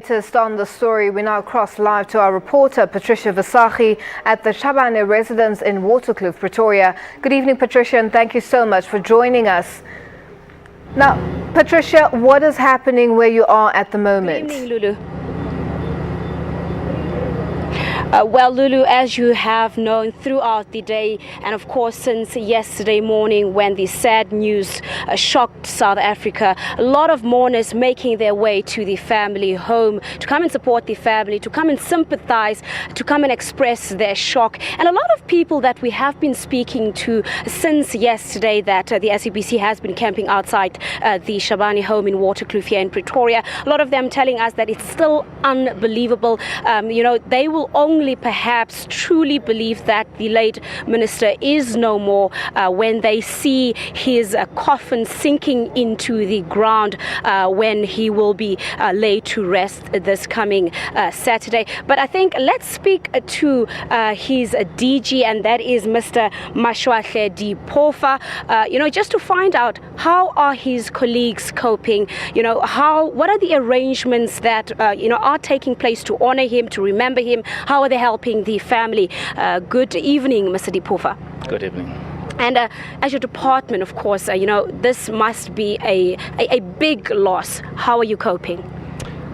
Latest on the story, we now cross live to our reporter Patricia Versagie at the Chabane residence in Waterkloof, Pretoria. Good evening, Patricia, and thank you so much for joining us. Now, Patricia, what is happening where you are at the moment? Good evening, Lulu. Well, Lulu, as you have known throughout the day, and of course since yesterday morning when the sad news shocked South Africa, a lot of mourners making their way to the family home to come and support the family, to come and sympathize, to come and express their shock. And a lot of people that we have been speaking to since yesterday that the SABC has been camping outside the Chabane home in Waterkloof here in Pretoria, a lot of them telling us that it's still unbelievable. They will only perhaps truly believe that the late minister is no more when they see his coffin sinking into the ground when he will be laid to rest this coming Saturday. But I think let's speak to his DG, and that is Mr. Monday.The, just to find out how are his colleagues coping, what are the arrangements that are taking place to honor him, to remember him, how are they helping the family? Good evening, Mr. Dipofa. Good evening. And as your department, of course, this must be a big loss. How are you coping?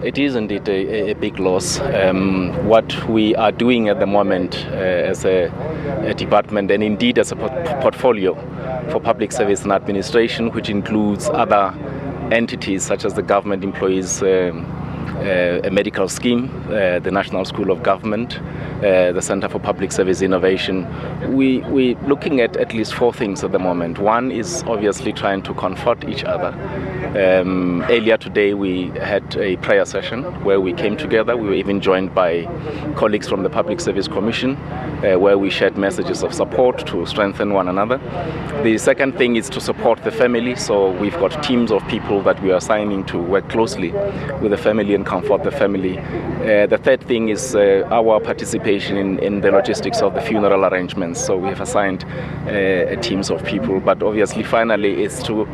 It is indeed a big loss. What we are doing at the moment as a department, and indeed as a portfolio for public service and administration, which includes other entities such as the government employees a medical scheme, the National School of Government, the Center for Public Service Innovation. We're looking at least four things at the moment. One is obviously trying to comfort each other. Earlier today we had a prayer session where we came together. We were even joined by colleagues from the Public Service Commission where we shared messages of support to strengthen one another. The second thing is to support the family. So we've got teams of people that we are assigning to work closely with the family and comfort the family. The third thing is our participation in the logistics of the funeral arrangements. So we have assigned teams of people, but obviously finally is to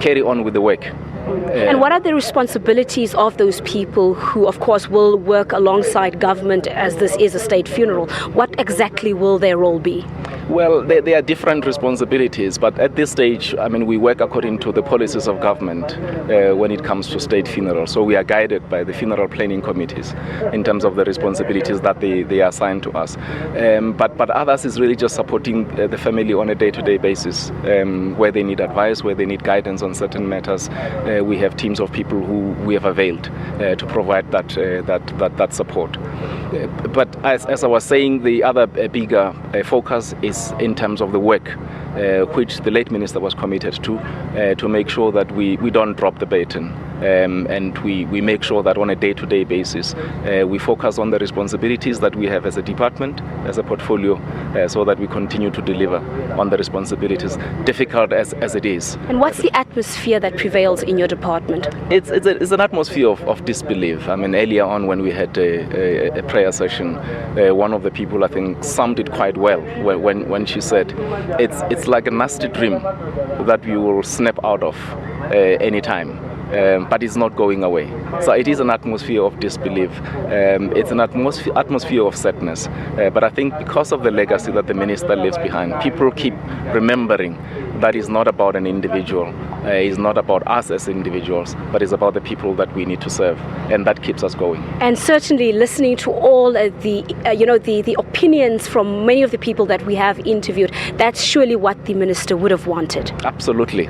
carry on with the work. And what are the responsibilities of those people who, of course, will work alongside government as this is a state funeral? What exactly will their role be? Well, there are different responsibilities, but at this stage, we work according to the policies of government when it comes to state funerals. So we are guided by the funeral planning committees in terms of the responsibilities that they are assigned to us. But others is really just supporting the family on a day-to-day basis, where they need advice, where they need guidance on certain matters. We have teams of people who we have availed to provide that support. But as I was saying, the other bigger focus is in terms of the work which the late minister was committed to make sure that we don't drop the baton, and we make sure that on a day-to-day basis we focus on the responsibilities that we have as a department, as a portfolio, so that we continue to deliver on the responsibilities, difficult as it is. And what's the atmosphere that prevails in your department? It's an atmosphere of disbelief. Earlier on when we had a prayer session, one of the people I think summed it quite well when she said it's like a nasty dream that we will snap out of any time. But it's not going away. So it is an atmosphere of disbelief. It's an atmosphere of sadness. But I think because of the legacy that the minister leaves behind, people keep remembering that it's not about an individual. It's not about us as individuals, but it's about the people that we need to serve, and that keeps us going. And certainly, listening to all the opinions from many of the people that we have interviewed, that's surely what the minister would have wanted. Absolutely.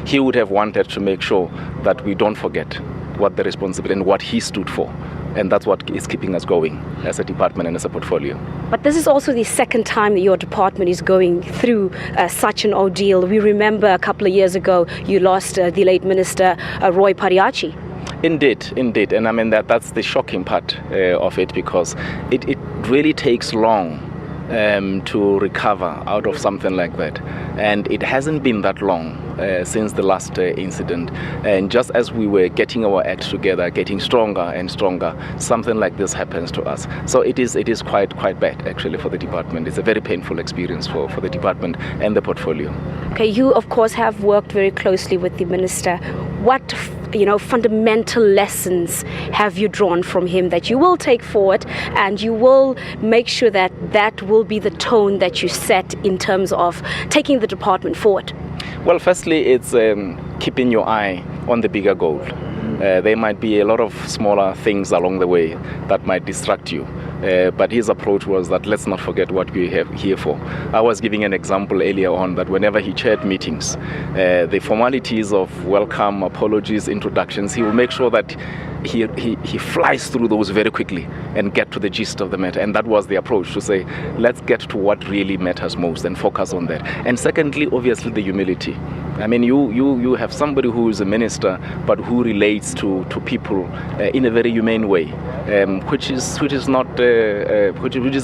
He would have wanted to make sure that we don't forget what the responsibility and what he stood for. And that's what is keeping us going as a department and as a portfolio. But this is also the second time that your department is going through such an ordeal. We remember a couple of years ago you lost the late minister, Roy Pariachi. Indeed. And that's the shocking part of it, because it really takes long to recover out of something like that. And it hasn't been that long since the last incident. And just as we were getting our act together, getting stronger and stronger, something like this happens to us. So it is quite bad actually for the department. It's a very painful experience for the department and the portfolio. Okay, you of course have worked very closely with the minister. What fundamental lessons have you drawn from him that you will take forward, and you will make sure that that will be the tone that you set in terms of taking the department forward? Well, firstly, it's keeping your eye on the bigger goal. There might be a lot of smaller things along the way that might distract you. But his approach was that let's not forget what we have here for. I was giving an example earlier on that whenever he chaired meetings, the formalities of welcome, apologies, introductions, he will make sure that he flies through those very quickly and get to the gist of the matter. And that was the approach, to say let's get to what really matters most and focus on that. And secondly, obviously, the humility. I mean, you have somebody who is a minister but who relates to people in a very humane way, which is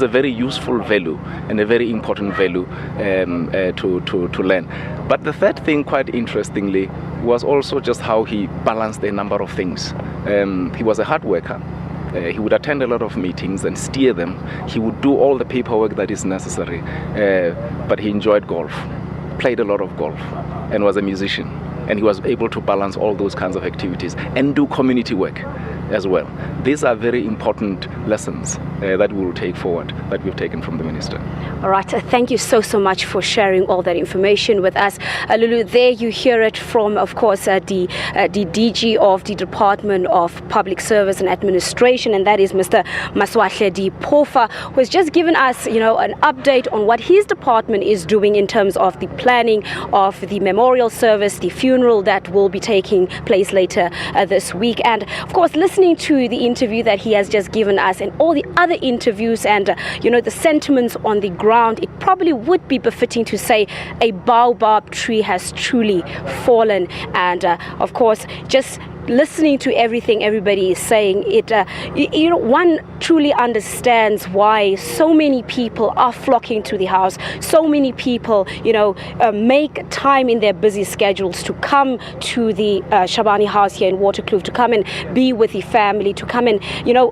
a very useful value and a very important value to learn. But the third thing, quite interestingly, was also just how he balanced a number of things. He was a hard worker. He would attend a lot of meetings and steer them. He would do all the paperwork that is necessary, but he enjoyed golf, played a lot of golf, and was a musician. And he was able to balance all those kinds of activities and do community work as well. These are very important lessons that we will take forward, that we've taken from the minister. All right, thank you so much for sharing all that information with us. Lulu, there you hear it from, of course, the DG of the Department of Public Service and Administration, and that is Mr. Maswahle Pofa, who has just given us, an update on what his department is doing in terms of the planning of the memorial service, the funeral that will be taking place later this week. And, of course, listening to the interview that he has just given us and all the other interviews and, the sentiments on the ground, it probably would be befitting to say a baobab tree has truly fallen. And, of course, just listening to everything everybody is saying, one truly understands why so many people are flocking to the house. So many people, make time in their busy schedules to come to the Chabane house here in Waterkloof, to come and be with the family, to come and,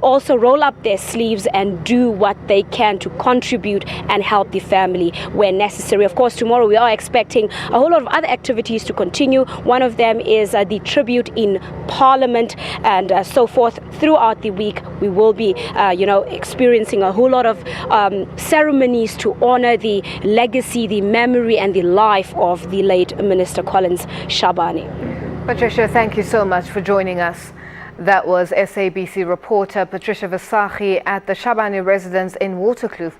also roll up their sleeves and do what they can to contribute and help the family where necessary. Of course, tomorrow we are expecting a whole lot of other activities to continue. One of them is the tribute in Parliament, and so forth. Throughout the week, we will be, experiencing a whole lot of ceremonies to honor the legacy, the memory, and the life of the late Minister Collins Chabane. Patricia, thank you so much for joining us. That was SABC reporter Patricia Versagie at the Chabane residence in Waterkloof.